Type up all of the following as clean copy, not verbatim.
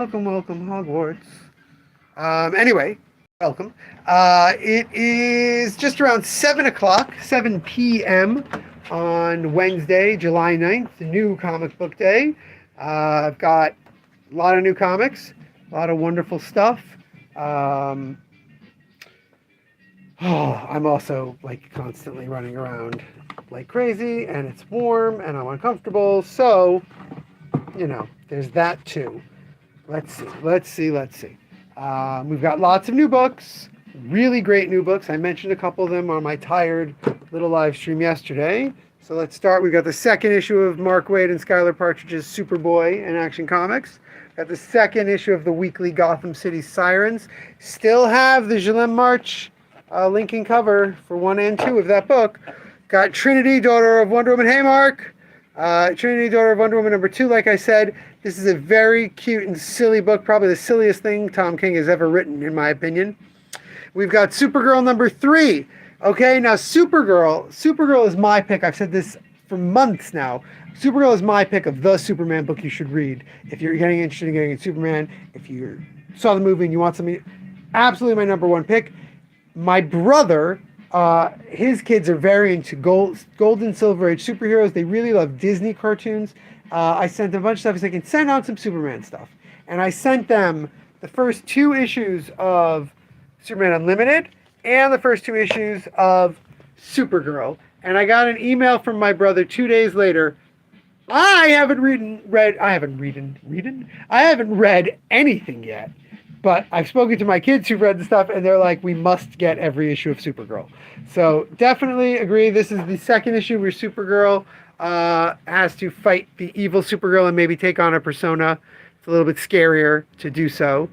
Welcome, Hogwarts. Anyway, welcome. It is just around 7 o'clock, 7 p.m. on Wednesday, July 9th, new comic book day. I've got a lot of new comics, a lot of wonderful stuff. Um, I'm also like constantly running around like crazy, and it's warm, and I'm uncomfortable. So, there's that too. Let's see. We've got lots of new books, really great new books. I mentioned a couple of them on my tired little live stream yesterday. So let's start. We've got the second issue of Mark Waid and Skylar Partridge's Superboy in Action Comics. Got the second issue of the weekly Gotham City Sirens. Still have the Gillem March linking cover for 1 and 2 of that book. Got Trinity, Daughter of Wonder Woman. Hey, Mark. Trinity, Daughter of Wonder Woman #2, like I said, this is a very cute and silly book, probably the silliest thing Tom King has ever written, in my opinion. We've got Supergirl #3. Okay, now Supergirl is my pick. I've said this for months now. Supergirl is my pick of the Superman book you should read. If you're getting interested in getting into Superman, if you saw the movie and you want something, absolutely my #1 pick. My brother, his kids are very into gold and silver age superheroes. They really love Disney cartoons. I sent them a bunch of stuff. He's like, "Can send out some Superman stuff." And I sent them the first 2 issues of Superman Unlimited and the first 2 issues of Supergirl. And I got an email from my brother 2 days later. I haven't read anything yet. But I've spoken to my kids who've read the stuff, and they're like, we must get every issue of Supergirl. So definitely agree. This is the second issue where Supergirl has to fight the evil Supergirl and maybe take on a persona. It's a little bit scarier to do so.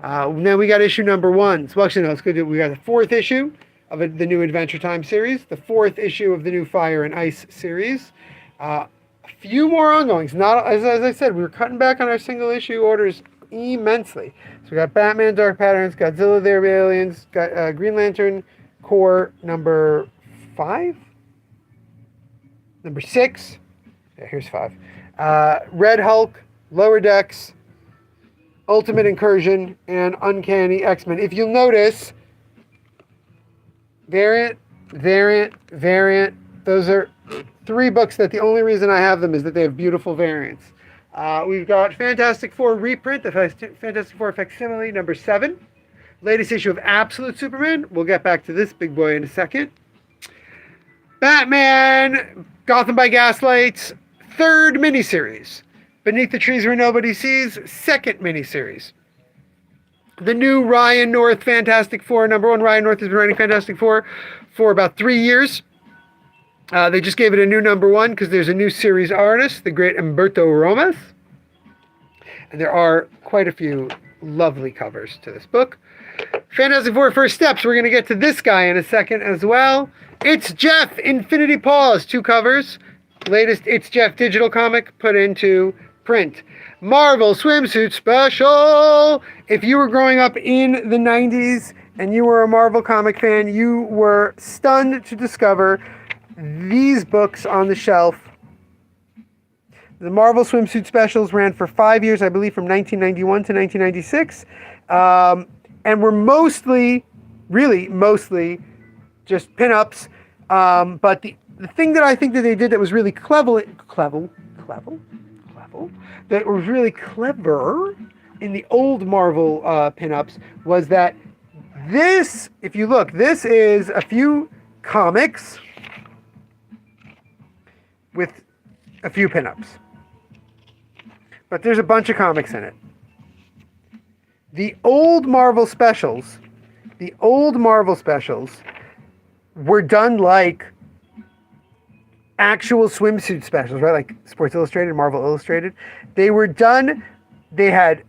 Then we got issue #1. So actually, no, it's good. We got the 4th issue of the new Adventure Time series, the 4th issue of the new Fire and Ice series. A few more ongoings. Not as I said, we were cutting back on our single issue orders immensely. So we got Batman Dark Patterns, Godzilla the Aliens, got Green Lantern Corps #5, #6. Yeah, here's 5. Red Hulk, Lower Decks, Ultimate Incursion, and Uncanny X-Men. If you'll notice, Variant. Those are 3 books that the only reason I have them is that they have beautiful variants. We've got Fantastic Four reprint, the Fantastic Four facsimile #7. Latest issue of Absolute Superman. We'll get back to this big boy in a second. Batman, Gotham by Gaslight, 3rd miniseries. Beneath the Trees Where Nobody Sees, 2nd miniseries. The new Ryan North Fantastic Four #1. Ryan North has been writing Fantastic Four for about 3 years. They just gave it a new #1 because there's a new series artist, the great Humberto Ramos. And there are quite a few lovely covers to this book. Fantastic Four First Steps. We're going to get to this guy in a second as well. It's Jeff, Infinity Paws, 2 covers. Latest It's Jeff digital comic put into print. Marvel Swimsuit Special. If you were growing up in the 90s and you were a Marvel comic fan, you were stunned to discover these books on the shelf. The Marvel Swimsuit Specials ran for 5 years, I believe, from 1991 to 1996, and were mostly just pinups. But the thing that I think that they did that was really clever in the old Marvel pinups was that this, if you look, this is a few comics with a few pinups. But there's a bunch of comics in it. The old Marvel specials were done like actual swimsuit specials, right? Like Sports Illustrated, Marvel Illustrated. They were done, they had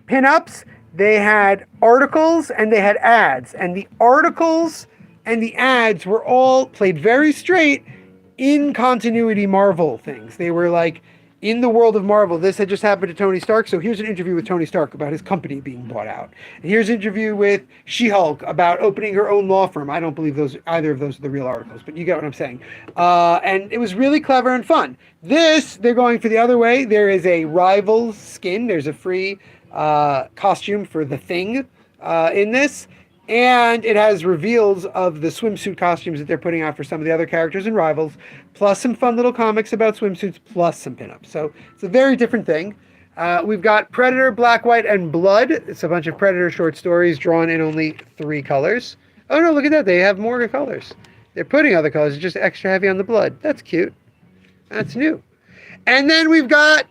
pinups, they had articles, and they had ads. And the articles and the ads were all played very straight in continuity Marvel things. They were like, in the world of Marvel, this had just happened to Tony Stark, so here's an interview with Tony Stark about his company being bought out. And here's an interview with She-Hulk about opening her own law firm. I don't believe either of those are the real articles, but you get what I'm saying. And it was really clever and fun. This, they're going for the other way. There is a Rivals skin. There's a free costume for the Thing in this. And it has reveals of the swimsuit costumes that they're putting out for some of the other characters and rivals, plus some fun little comics about swimsuits, plus some pinups. So it's a very different thing. We've got Predator, Black, White, and Blood. It's a bunch of Predator short stories drawn in only 3 colors. Oh no, look at that. They have more colors. They're putting other colors. It's just extra heavy on the blood. That's cute. That's new. And then we've got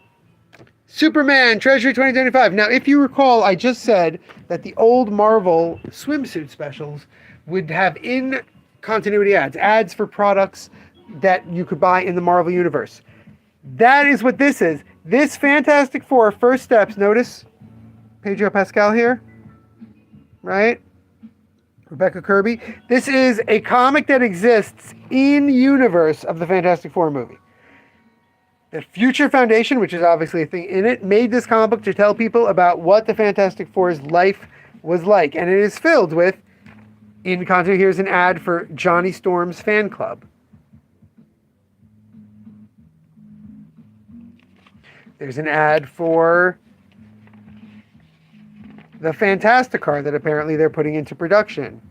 Superman Treasury 2025. Now, if you recall, I just said that the old Marvel swimsuit specials would have in-continuity ads for products that you could buy in the Marvel Universe. That is what this is. This Fantastic Four First Steps, notice Pedro Pascal here, right? Rebecca Kirby. This is a comic that exists in universe of the Fantastic Four movie. The Future Foundation, which is obviously a thing in it, made this comic book to tell people about what the Fantastic Four's life was like. And it is filled with, in continuity, here's an ad for Johnny Storm's fan club. There's an ad for the Fantastic Car that apparently they're putting into production.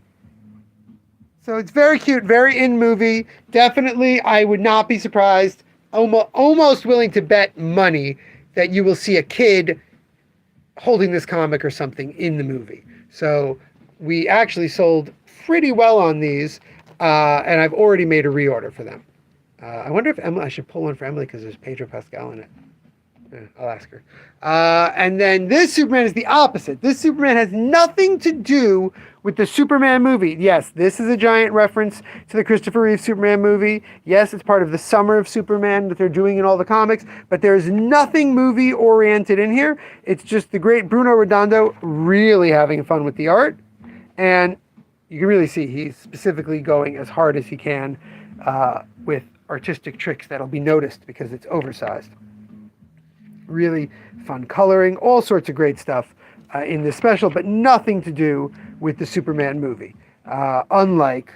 So it's very cute, very in movie. Definitely, I would not be surprised, almost willing to bet money that you will see a kid holding this comic or something in the movie. So we actually sold pretty well on these, and I've already made a reorder for them. I wonder if I should pull one for Emily because there's Pedro Pascal in it. Yeah, I'll ask her. And then this Superman is the opposite. This Superman has nothing to do with the Superman movie. Yes, this is a giant reference to the Christopher Reeve Superman movie. Yes, it's part of the Summer of Superman that they're doing in all the comics, but there's nothing movie-oriented in here. It's just the great Bruno Redondo really having fun with the art. And you can really see he's specifically going as hard as he can with artistic tricks that'll be noticed because it's oversized. Really fun coloring, all sorts of great stuff in this special, but nothing to do with the Superman movie. Unlike,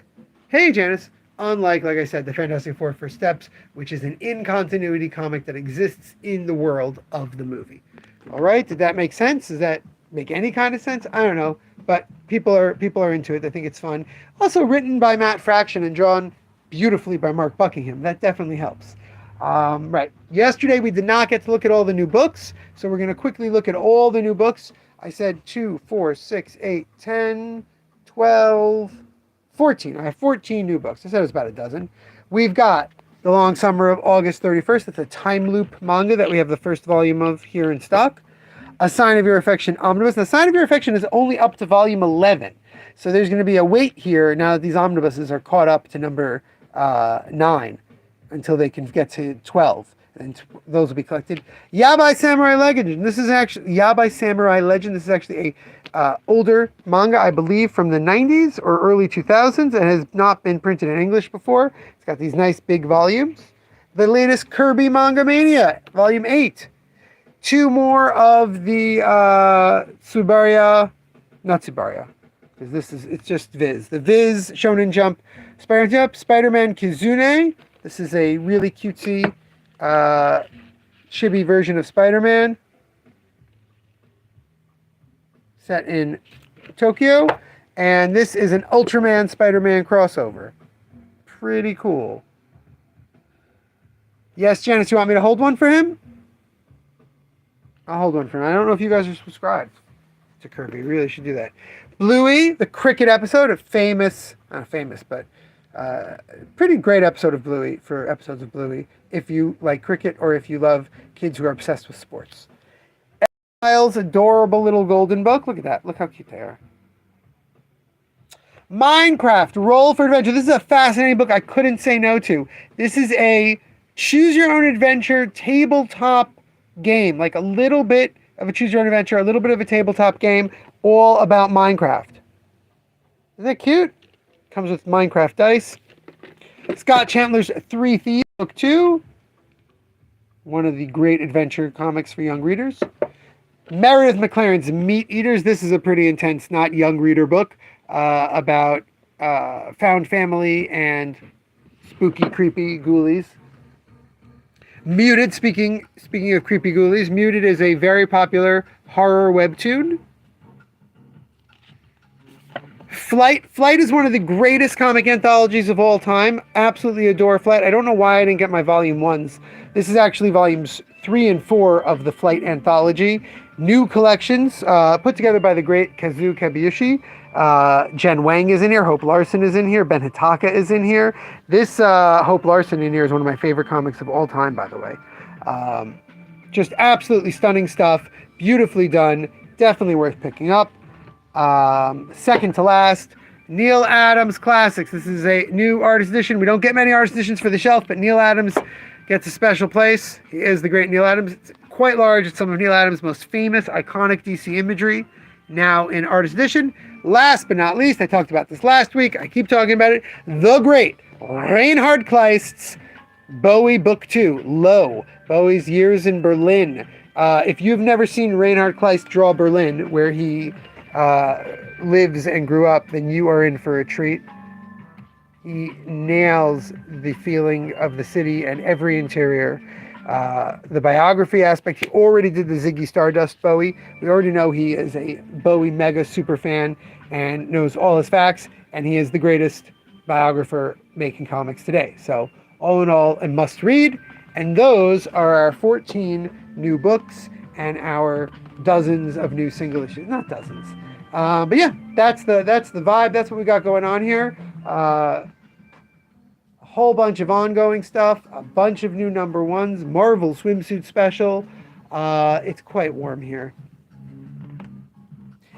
hey Janice, like I said, the Fantastic Four First Steps, which is an in-continuity comic that exists in the world of the movie. All right, did that make sense? Does that make any kind of sense? I don't know, but people are into it. They think it's fun. Also written by Matt Fraction and drawn beautifully by Mark Buckingham. That definitely helps. Right. Yesterday we did not get to look at all the new books, so we're going to quickly look at all the new books. I said 2, 4, 6, 8, 10, 12, 14. I have 14 new books. I said it was about a dozen. We've got The Long Summer of August 31st. It's a time loop manga that we have the first volume of here in stock. A Sign of Your Affection omnibus. The Sign of Your Affection is only up to volume 11. So there's going to be a wait here now that these omnibuses are caught up to number 9 until they can get to 12. And those will be collected. Yabai Samurai Legend. This is actually Yabai Samurai Legend. This is actually a older manga, I believe, from the 90s or early 2000s, and has not been printed in English before. It's got these nice big volumes. The latest Kirby Manga Mania, Volume 8. 2 more of the Tsubaraya, not Tsubaraya, because it's just Viz. The Viz Shonen Jump Spider-Man Kizune. This is a really cutesy chibi version of Spider-Man set in Tokyo, and this is an Ultraman Spider-Man crossover. Pretty cool. Yes, Janice, you want me to hold one for him? I'll hold one for him. I don't know if you guys are subscribed to Kirby. You really should do that. Bluey, the cricket episode, not famous, but pretty great episode of Bluey for episodes of Bluey if you like cricket or if you love kids who are obsessed with sports. Miles' adorable little golden book. Look at that. Look how cute they are. Minecraft, Roll for Adventure. This is a fascinating book I couldn't say no to. This is a choose-your-own-adventure tabletop game. Like a little bit of a choose-your-own-adventure, a little bit of a tabletop game, all about Minecraft. Isn't that cute? Comes with Minecraft dice. Scott Chandler's Three Thieves, Book 2. One of the great adventure comics for young readers. Meredith McLaren's Meat Eaters. This is a pretty intense, not young reader book about found family and spooky, creepy ghoulies. Muted, speaking of creepy ghoulies, Muted is a very popular horror webtoon. Flight is one of the greatest comic anthologies of all time. Absolutely adore Flight. I don't know why I didn't get my volume 1s. This is actually volumes 3 and 4 of the Flight anthology. New collections put together by the great Kazuo Kabayushi. Jen Wang is in here. Hope Larson is in here. Ben Hitaka is in here. This Hope Larson in here is one of my favorite comics of all time, by the way. Just absolutely stunning stuff. Beautifully done. Definitely worth picking up. Second to last, Neal Adams Classics. This is a new artist edition. We don't get many artist editions for the shelf, but Neal Adams gets a special place. He is the great Neal Adams. It's quite large. It's some of Neal Adams' most famous, iconic DC imagery, now in artist edition. Last but not least, I talked about this last week. I keep talking about it. The great Reinhard Kleist's Bowie Book 2, Low, Bowie's Years in Berlin. If you've never seen Reinhard Kleist draw Berlin, where he lives and grew up, then you are in for a treat. He nails the feeling of the city and every interior. The biography aspect, he already did the Ziggy Stardust Bowie. We already know he is a Bowie mega super fan and knows all his facts, and he is the greatest biographer making comics today. So all in all, a must read. And those are our 14 new books and our dozens of new single issues. Not dozens. But yeah, that's the vibe. That's what we got going on here. A whole bunch of ongoing stuff, a bunch of new number ones, Marvel swimsuit special. It's quite warm here.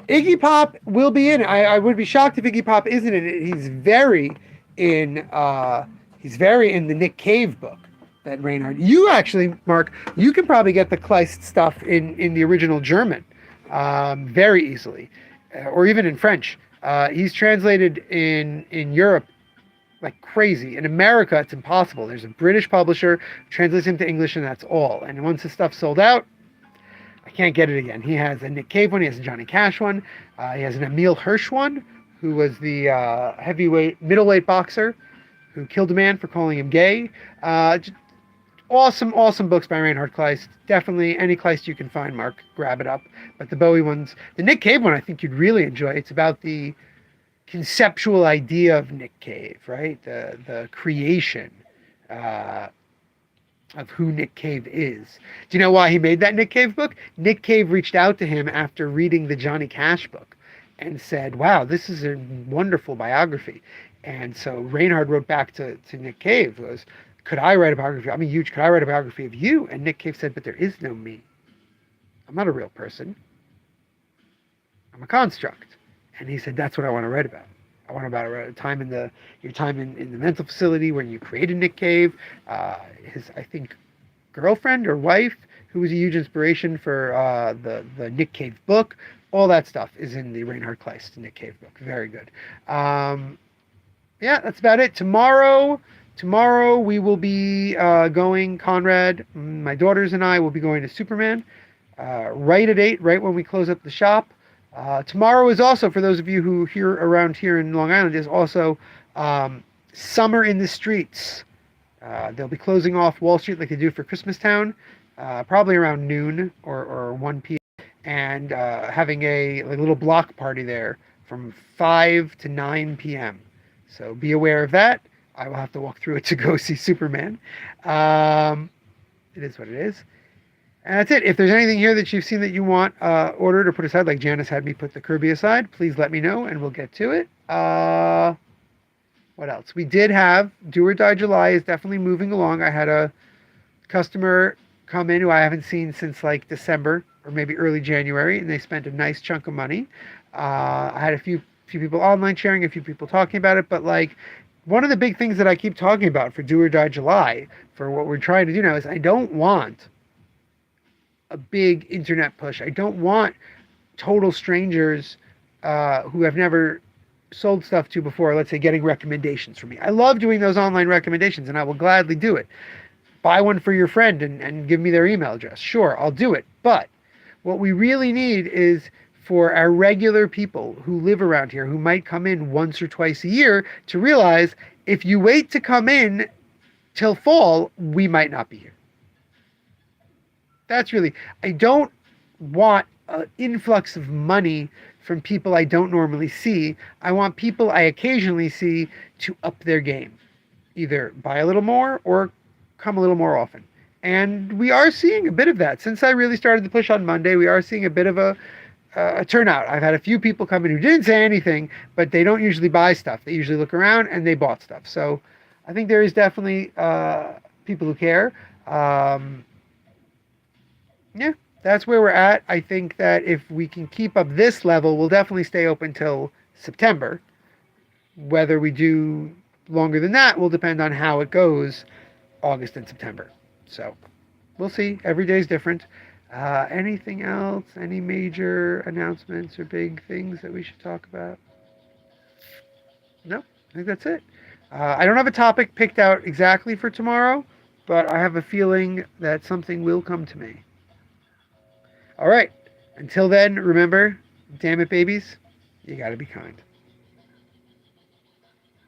Iggy Pop will be in it. I would be shocked if Iggy Pop isn't in it. He's very in the Nick Cave book that Reinhard. You actually, Mark, you can probably get the Kleist stuff in the original German very easily. Or even in French. He's translated in Europe like crazy. In America, it's impossible. There's a British publisher, translates him to English, and that's all. And once his stuff's sold out, I can't get it again. He has a Nick Cave one, he has a Johnny Cash one, he has an Emil Hirsch one, who was the middleweight boxer who killed a man for calling him gay. Awesome books by Reinhard Kleist. Definitely any Kleist you can find, Mark, grab it up. But the Bowie ones, the Nick Cave one, I think you'd really enjoy. It's about the conceptual idea of Nick Cave, right? The creation of who Nick Cave is. Do you know why he made that Nick Cave book? Nick Cave reached out to him after reading the Johnny Cash book and said, wow, this is a wonderful biography. And so Reinhard wrote back to Nick Cave, could I write a biography? I'm huge. Could I write a biography of you? And Nick Cave said, but there is no me. I'm not a real person. I'm a construct. And he said, that's what I want to write about. I want about your time in the mental facility when you created Nick Cave. His, I think, girlfriend or wife, who was a huge inspiration for the Nick Cave book. All that stuff is in the Reinhard Kleist Nick Cave book. Very good. Yeah, that's about it. Tomorrow we will be going, Conrad, my daughters and I will be going to Superman right at 8, right when we close up the shop. Tomorrow is also, for those of you who around here in Long Island, is also Summer in the Streets. They'll be closing off Wall Street like they do for Christmastown, probably around noon or 1 p.m. and having a little block party there from 5 to 9 p.m. So be aware of that. I will have to walk through it to go see Superman. It is what it is. And that's it. If there's anything here that you've seen that you want ordered or put aside, like Janice had me put the Kirby aside, please let me know and we'll get to it. What else? We did have Do or Die July is definitely moving along. I had a customer come in who I haven't seen since like December or maybe early January, and they spent a nice chunk of money. I had a few people online sharing, a few people talking about it, but like, one of the big things that I keep talking about for Do or Die July, for what we're trying to do now, is I don't want a big internet push. I don't want total strangers who have never sold stuff to before, let's say, getting recommendations from me. I love doing those online recommendations, and I will gladly do it. Buy one for your friend and give me their email address. Sure, I'll do it. But what we really need is for our regular people who live around here, who might come in once or twice a year, to realize if you wait to come in till fall, we might not be here. That's really, I don't want influx of money from people I don't normally see. I want people I occasionally see to up their game, either buy a little more or come a little more often. And we are seeing a bit of that. Since I really started the push on Monday, we are seeing a bit of a turnout. I've had a few people come in who didn't say anything, but they don't usually buy stuff. They usually look around and they bought stuff. So I think there is definitely people who care. Yeah, that's where we're at. I think that if we can keep up this level, we'll definitely stay open till September. Whether we do longer than that will depend on how it goes August and September. So we'll see. Every day is different. Anything else? Any major announcements or big things that we should talk about? No, I think that's it. I don't have a topic picked out exactly for tomorrow, but I have a feeling that something will come to me. All right. Until then, remember, damn it, babies, you got to be kind.